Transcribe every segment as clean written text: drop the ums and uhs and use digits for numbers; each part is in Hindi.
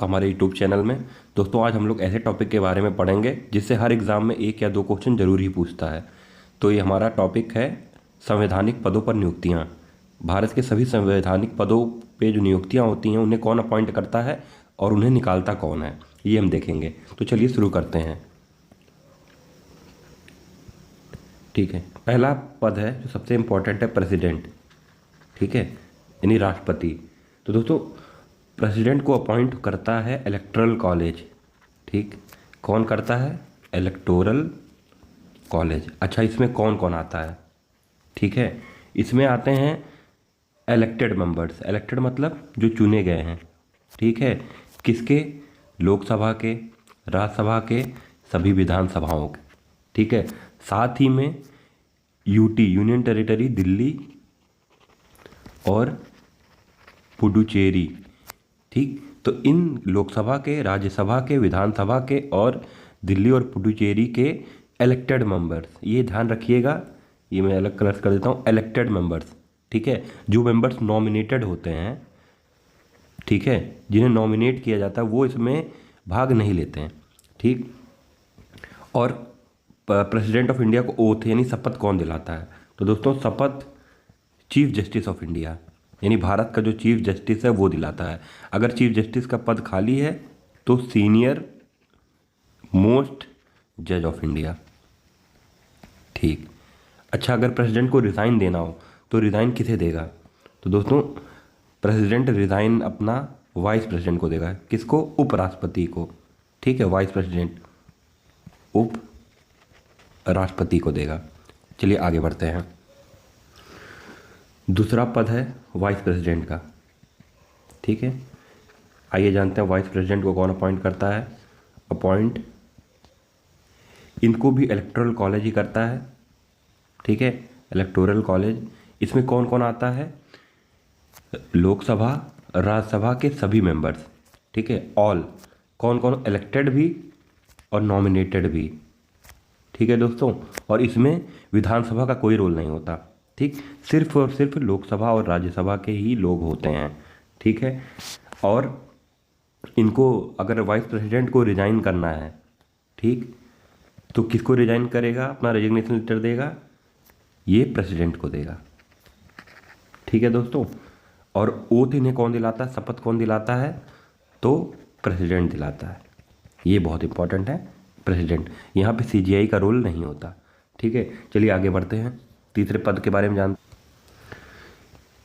आपका हमारे यूट्यूब चैनल में। दोस्तों आज हम लोग ऐसे टॉपिक के बारे में पढ़ेंगे जिससे हर एग्ज़ाम में एक या दो क्वेश्चन जरूर ही पूछता है। तो ये हमारा टॉपिक है संवैधानिक पदों पर नियुक्तियाँ। भारत के सभी संवैधानिक पदों पे जो नियुक्तियाँ होती हैं उन्हें कौन अपॉइंट करता है और उन्हें निकालता कौन है, ये हम देखेंगे। तो चलिए शुरू करते हैं। ठीक है, पहला पद है जो सबसे इम्पोर्टेंट है, प्रेसिडेंट। ठीक है, यानी राष्ट्रपति। तो दोस्तों प्रेसिडेंट को अपॉइंट करता है इलेक्टोरल कॉलेज। ठीक, कौन करता है? Electoral college. अच्छा, इसमें कौन कौन आता है? ठीक है, इसमें आते हैं इलेक्टेड मेंबर्स। इलेक्टेड मतलब जो चुने गए हैं। ठीक है, किसके? लोकसभा के, राज्यसभा के, सभी विधानसभाओं के। ठीक है, साथ ही में यूटी यूनियन टेरिटरी दिल्ली और पुडुचेरी। ठीक, तो इन लोकसभा के, राज्यसभा के, विधानसभा के और दिल्ली और पुडुचेरी के इलेक्टेड मेंबर्स, ये ध्यान रखिएगा, ये मैं अलग कलर कर देता हूँ, इलेक्टेड मेंबर्स। ठीक है, जो मेंबर्स नॉमिनेटेड होते हैं, ठीक है, जिन्हें नॉमिनेट किया जाता है वो इसमें भाग नहीं लेते हैं। ठीक, और प्रेसिडेंट ऑफ इंडिया को ओथ यानी शपथ कौन दिलाता है? तो दोस्तों शपथ चीफ जस्टिस ऑफ इंडिया, यानी भारत का जो चीफ जस्टिस है वो दिलाता है। अगर चीफ जस्टिस का पद खाली है तो सीनियर मोस्ट जज ऑफ इंडिया। ठीक, अच्छा, अगर प्रेसिडेंट को रिज़ाइन देना हो तो रिज़ाइन किसे देगा? तो दोस्तों प्रेसिडेंट रिज़ाइन अपना वाइस प्रेसिडेंट को देगा। किसको? उपराष्ट्रपति को। ठीक है, वाइस प्रेसिडेंट उप राष्ट्रपति को देगा। चलिए आगे बढ़ते हैं। दूसरा पद है वाइस प्रेसिडेंट का। ठीक है, आइए जानते हैं वाइस प्रेसिडेंट को कौन अपॉइंट करता है। अपॉइंट इनको भी इलेक्टोरल कॉलेज ही करता है। ठीक है, इलेक्टोरल कॉलेज, इसमें कौन कौन आता है? लोकसभा, राज्यसभा के सभी मेंबर्स। ठीक है, ऑल, कौन कौन? इलेक्टेड भी और नॉमिनेटेड भी। ठीक है दोस्तों, और इसमें विधानसभा का कोई रोल नहीं होता। ठीक, सिर्फ और सिर्फ लोकसभा और राज्यसभा के ही लोग होते हैं। ठीक है, और इनको अगर वाइस प्रेसिडेंट को रिजाइन करना है, ठीक, तो किसको रिजाइन करेगा? अपना रेजिग्नेशन लेटर देगा, ये प्रेसिडेंट को देगा। ठीक है दोस्तों, और ओथ इन्हें कौन दिलाता है? शपथ कौन दिलाता है? तो प्रेसिडेंट दिलाता है। ये बहुत इंपॉर्टेंट है, प्रेसिडेंट। यहाँ पे सीजीआई का रोल नहीं होता। ठीक है, चलिए आगे बढ़ते हैं, तीसरे पद के बारे में जानते।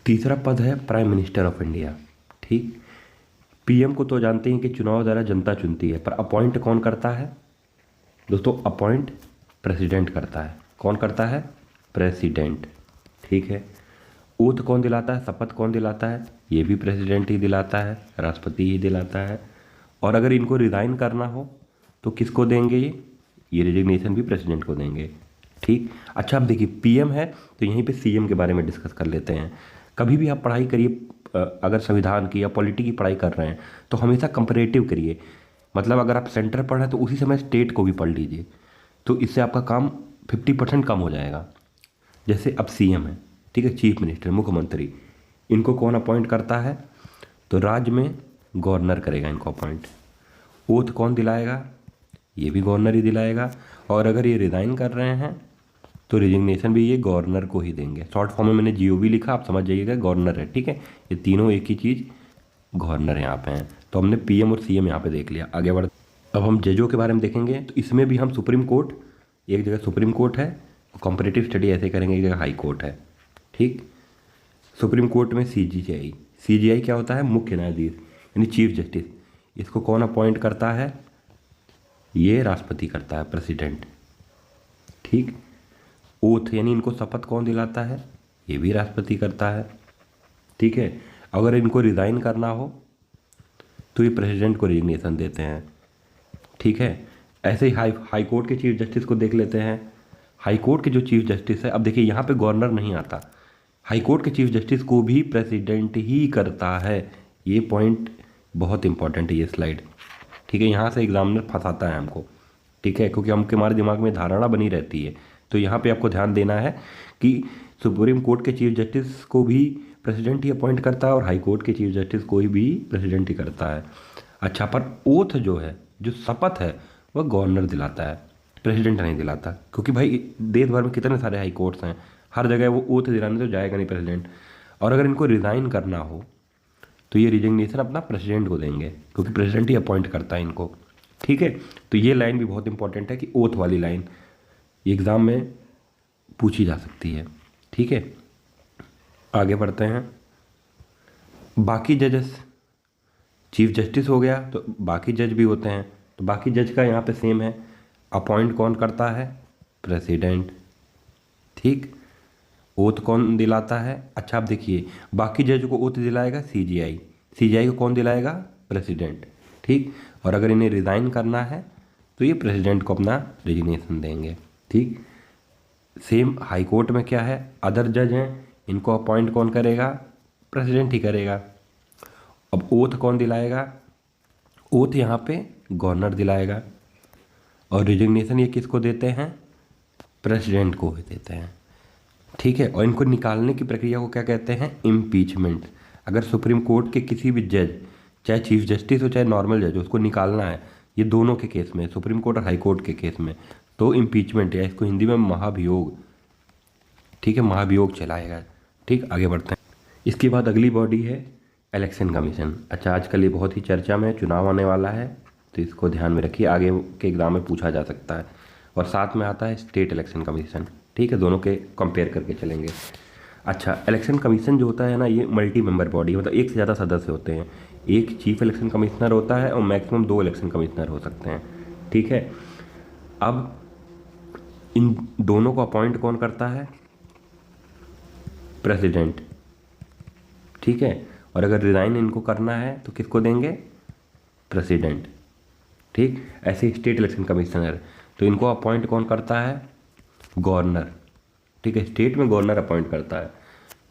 तीसरा पद है प्राइम मिनिस्टर ऑफ इंडिया। ठीक, पीएम को तो जानते हैं कि चुनाव द्वारा जनता चुनती है, पर अपॉइंट कौन करता है? दोस्तों अपॉइंट प्रेसिडेंट करता है। कौन करता है? प्रेसिडेंट। ठीक है, ओथ कौन दिलाता है? शपथ कौन दिलाता है? ये भी प्रेसिडेंट ही दिलाता है, राष्ट्रपति ही दिलाता है। और अगर इनको रिज़ाइन करना हो तो किसको देंगे? ये रेजिग्नेशन भी प्रेसिडेंट को देंगे। ठीक, अच्छा, अब देखिए पीएम है तो यहीं पे सीएम के बारे में डिस्कस कर लेते हैं। कभी भी आप पढ़ाई करिए, अगर संविधान की या पॉलिटी की पढ़ाई कर रहे हैं तो हमेशा कंपैरेटिव करिए। मतलब अगर आप सेंटर पढ़ रहे हैं तो उसी समय स्टेट को भी पढ़ लीजिए, तो इससे आपका काम 50% कम हो जाएगा। जैसे अब सीएम है, ठीक है, चीफ मिनिस्टर, मुख्यमंत्री, इनको कौन अपॉइंट करता है? तो राज्य में गवर्नर करेगा इनको अपॉइंट। ओथ कौन दिलाएगा? ये भी गवर्नर ही दिलाएगा। और अगर ये रिज़ाइन कर रहे हैं तो रिजिग्नेशन भी ये गवर्नर को ही देंगे। शॉर्ट फॉर्म में मैंने जीओवी लिखा, आप समझ जाइएगा गवर्नर है। ठीक है, ये तीनों एक ही चीज़, गवर्नर यहाँ पे हैं। तो हमने पीएम और सीएम यहाँ पे देख लिया। आगे बढ़, अब हम जजों के बारे में देखेंगे। तो इसमें भी हम सुप्रीम कोर्ट, एक जगह सुप्रीम कोर्ट है, कंपैरेटिव स्टडी ऐसे करेंगे, एक जगह हाई कोर्ट है। ठीक, सुप्रीम कोर्ट में सीजीआई। सीजीआई क्या होता है? मुख्य न्यायाधीश यानी चीफ जस्टिस। इसको कौन अपॉइंट करता है? ये राष्ट्रपति करता है, प्रेसिडेंट। ठीक, ओथ यानी इनको शपथ कौन दिलाता है? ये भी राष्ट्रपति करता है। ठीक है, अगर इनको रिज़ाइन करना हो तो ये प्रेसिडेंट को रिजिग्नेशन देते हैं। ठीक है, ऐसे ही हाई कोर्ट के चीफ जस्टिस को देख लेते हैं। हाई कोर्ट के जो चीफ जस्टिस है, अब देखिए यहाँ पे गवर्नर नहीं आता, हाई कोर्ट के चीफ जस्टिस को भी प्रेसिडेंट ही करता है। ये पॉइंट बहुत इंपॉर्टेंट है, ये स्लाइड। ठीक है, यहाँ से एग्जामिनर फंसाता है हमको। ठीक है, क्योंकि हमके हमारे दिमाग में धारणा बनी रहती है। तो यहाँ पे आपको ध्यान देना है कि सुप्रीम कोर्ट के चीफ जस्टिस को भी प्रेसिडेंट ही अपॉइंट करता है और हाई कोर्ट के चीफ जस्टिस को भी प्रेसिडेंट ही करता है। अच्छा, पर ओथ जो है, जो शपथ है, वह गवर्नर दिलाता है, प्रेसिडेंट नहीं दिलाता। क्योंकि भाई देश भर में कितने सारे हाई कोर्ट्स हैं, हर जगह वो ओथ दिलाने तो जाएगा नहीं प्रेसिडेंट। और अगर इनको रिज़ाइन करना हो तो ये रिजिग्नेशन अपना प्रेसिडेंट को देंगे, क्योंकि प्रेसिडेंट ही अपॉइंट करता है इनको। ठीक है, तो ये लाइन भी बहुत इंपॉर्टेंट है कि ओथ वाली लाइन एग्ज़ाम में पूछी जा सकती है। ठीक है, आगे बढ़ते हैं। बाकी जजेस, चीफ जस्टिस हो गया तो बाकी जज भी होते हैं, तो बाकी जज का यहाँ पे सेम है, अपॉइंट कौन करता है? प्रेसिडेंट। ठीक, ओथ कौन दिलाता है? अच्छा, आप देखिए, बाकी जज को ओथ दिलाएगा सीजीआई, सीजीआई को कौन दिलाएगा? प्रेसिडेंट। ठीक, और अगर इन्हें रिज़ाइन करना है तो ये प्रेसिडेंट को अपना रिजिग्नेशन देंगे। ठीक, सेम हाई कोर्ट में क्या है, अदर जज हैं, इनको अपॉइंट कौन करेगा? प्रेसिडेंट ही करेगा। अब ओथ कौन दिलाएगा? ओथ यहाँ पे गवर्नर दिलाएगा, और रिजिग्नेशन ये किसको देते हैं? प्रेसिडेंट को ही देते हैं। ठीक है, और इनको निकालने की प्रक्रिया को क्या कहते हैं? इम्पीचमेंट। अगर सुप्रीम कोर्ट के किसी भी जज, चाहे चीफ जस्टिस हो चाहे नॉर्मल जज हो, उसको निकालना है, ये दोनों के केस में, सुप्रीम कोर्ट और हाई कोर्ट के केस में, तो इम्पीचमेंट, या इसको हिंदी में महाभियोग, ठीक है, महाभियोग चलाएगा। ठीक, आगे बढ़ते हैं। इसके बाद अगली बॉडी है इलेक्शन कमीशन। अच्छा, आजकल ये बहुत ही चर्चा में, चुनाव आने वाला है तो इसको ध्यान में रखिए, आगे के एग्जाम में पूछा जा सकता है। और साथ में आता है स्टेट इलेक्शन कमीशन। ठीक है, दोनों के कंपेयर करके चलेंगे। अच्छा, इलेक्शन कमीशन जो होता है ना, ये मल्टी मेंबर बॉडी, मतलब एक से ज़्यादा सदस्य होते हैं। एक चीफ इलेक्शन कमिश्नर होता है और मैक्सिमम 2 इलेक्शन कमिश्नर हो सकते हैं। ठीक है, अब इन दोनों को अपॉइंट कौन करता है? प्रेसिडेंट। ठीक है, और अगर रिज़ाइन इनको करना है तो किसको देंगे? प्रेसिडेंट। ठीक, ऐसे स्टेट इलेक्शन कमिश्नर, तो इनको अपॉइंट कौन करता है? गवर्नर। ठीक है, स्टेट में गवर्नर अपॉइंट करता है,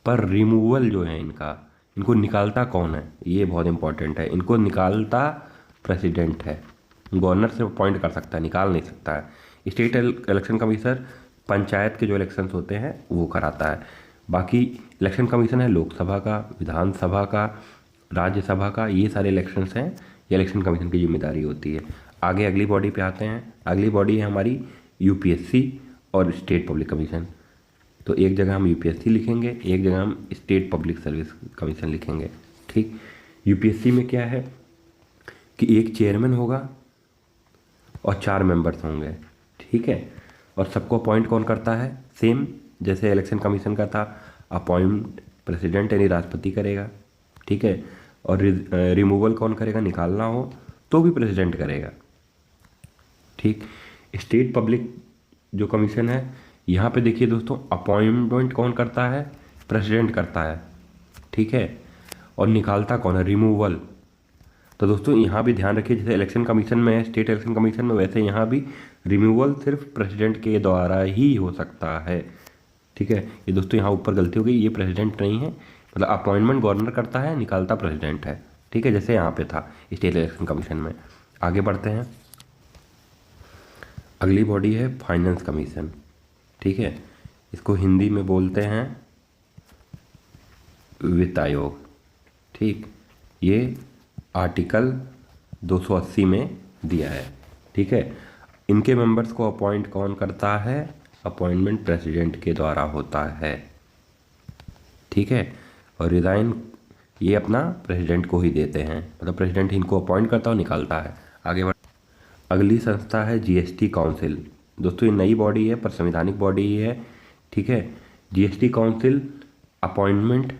पर रिमूवल जो है इनका, इनको निकालता कौन है? ये बहुत इंपॉर्टेंट है, इनको निकालता प्रेसिडेंट है। गवर्नर से अपॉइंट कर सकता है, निकाल नहीं सकता है। स्टेट इलेक्शन कमिश्नर पंचायत के जो इलेक्शंस होते हैं वो कराता है। बाकी इलेक्शन कमीशन है लोकसभा का, विधानसभा का, राज्यसभा का, ये सारे इलेक्शंस हैं, ये इलेक्शन कमीशन की जिम्मेदारी होती है। आगे अगली बॉडी पे आते हैं। अगली बॉडी है हमारी यूपीएससी और स्टेट पब्लिक कमीशन। तो एक जगह हम यूपीएससी लिखेंगे, एक जगह हम स्टेट पब्लिक सर्विस कमीशन लिखेंगे। ठीक, यूपीएससी में क्या है कि एक चेयरमैन होगा और 4 मेंबर्स होंगे। ठीक है, और सबको अपॉइंट कौन करता है? सेम जैसे इलेक्शन कमीशन का था, अपॉइंट प्रेसिडेंट यानी राष्ट्रपति करेगा। ठीक है, और रिमूवल कौन करेगा? निकालना हो तो भी प्रेसिडेंट करेगा। ठीक, स्टेट पब्लिक जो कमीशन है, यहाँ पे देखिए दोस्तों, अपॉइंटमेंट कौन करता है? प्रेसिडेंट करता है। ठीक है, और निकालता कौन है? रिमूवल। तो दोस्तों यहाँ भी ध्यान रखिए, जैसे इलेक्शन कमीशन में है, स्टेट इलेक्शन कमीशन में, वैसे यहाँ भी रिमूवल सिर्फ प्रेसिडेंट के द्वारा ही हो सकता है। ठीक है, ये दोस्तों यहाँ ऊपर गलती हो गई, ये प्रेसिडेंट नहीं है, मतलब अपॉइंटमेंट गवर्नर करता है, निकालता प्रेसिडेंट है। ठीक है, जैसे यहाँ पे था स्टेट इलेक्शन कमीशन में। आगे बढ़ते हैं। अगली बॉडी है फाइनेंस कमीशन। ठीक है, इसको हिंदी में बोलते हैं वित्त आयोग। ठीक, ये आर्टिकल 280 में दिया है। ठीक है, इनके मेंबर्स को अपॉइंट कौन करता है? अपॉइंटमेंट प्रेसिडेंट के द्वारा होता है। ठीक है, और रिज़ाइन ये अपना प्रेसिडेंट को ही देते हैं, मतलब प्रेसिडेंट ही इनको अपॉइंट करता और निकालता है। आगे बढ़, अगली संस्था है जीएसटी काउंसिल। दोस्तों ये नई बॉडी है पर संवैधानिक बॉडी ही है। ठीक है, जीएसटी काउंसिल अपॉइंटमेंट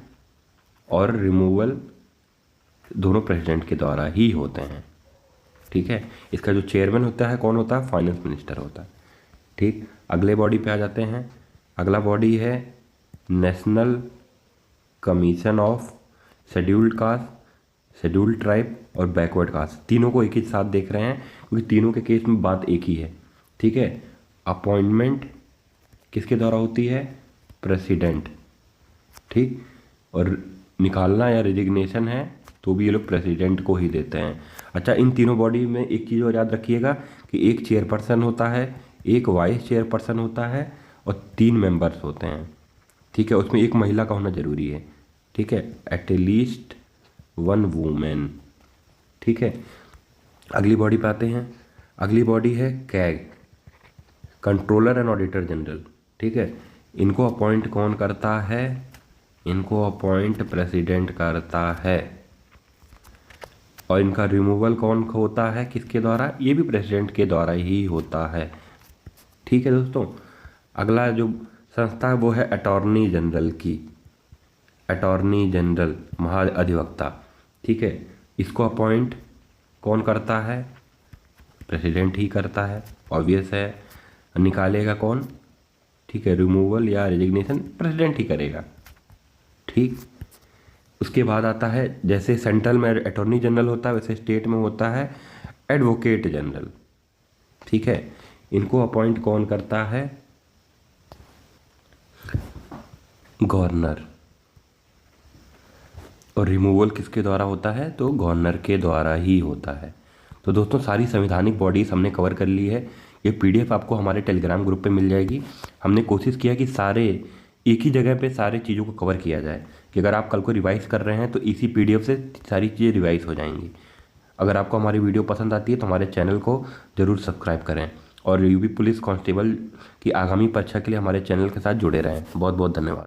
और रिमूवल दोनों प्रेसिडेंट के द्वारा ही होते हैं। ठीक है, इसका जो चेयरमैन होता है कौन होता है? फाइनेंस मिनिस्टर होता है। ठीक, अगले बॉडी पे आ जाते हैं। अगला बॉडी है national commission of scheduled caste, scheduled tribe और बैकवर्ड कास्ट। तीनों को एक ही साथ देख रहे हैं क्योंकि तीनों के केस में बात एक ही है। ठीक है, अपॉइंटमेंट किसके द्वारा होती है? प्रेसिडेंट। ठीक, और निकालना या रिजिग्नेशन है तो भी ये लोग प्रेसिडेंट को ही देते हैं। अच्छा, इन तीनों बॉडी में एक चीज़ और याद रखिएगा कि एक चेयरपर्सन होता है, एक वाइस चेयरपर्सन होता है और 3 मेंबर्स होते हैं। ठीक है, उसमें एक महिला का होना जरूरी है। ठीक है, एट लीस्ट 1 वूमेन। ठीक है, अगली बॉडी पे आते हैं। अगली बॉडी है CAG, controller and auditor general. ठीक है, इनको अपॉइंट कौन करता है? इनको अपॉइंट प्रेसिडेंट करता है। और इनका रिमूवल कौन होता है, किसके द्वारा? ये भी प्रेसिडेंट के द्वारा ही होता है। ठीक है दोस्तों, अगला जो संस्था है वो है अटॉर्नी जनरल की, अटॉर्नी जनरल महाअधिवक्ता। ठीक है, इसको अपॉइंट कौन करता है? प्रेसिडेंट ही करता है, ऑब्वियस है। निकालेगा कौन? ठीक है, रिमूवल या रेजिग्नेशन प्रेसिडेंट ही करेगा। ठीक, उसके बाद आता है, जैसे सेंट्रल में अटॉर्नी जनरल होता है वैसे स्टेट में होता है एडवोकेट जनरल। ठीक है, इनको अपॉइंट कौन करता है? गवर्नर। और रिमूवल किसके द्वारा होता है? तो गवर्नर के द्वारा ही होता है। तो दोस्तों सारी संवैधानिक बॉडीज हमने कवर कर ली है। ये पीडीएफ आपको हमारे टेलीग्राम ग्रुप पे मिल जाएगी। हमने कोशिश किया कि सारे एक ही जगह पे सारे चीज़ों को कवर किया जाए, कि अगर आप कल को रिवाइज कर रहे हैं तो इसी पीडीएफ से सारी चीज़ें रिवाइज हो जाएंगी। अगर आपको हमारी वीडियो पसंद आती है तो हमारे चैनल को ज़रूर सब्सक्राइब करें, और यूपी पुलिस कांस्टेबल की आगामी परीक्षा के लिए हमारे चैनल के साथ जुड़े रहें। बहुत बहुत धन्यवाद।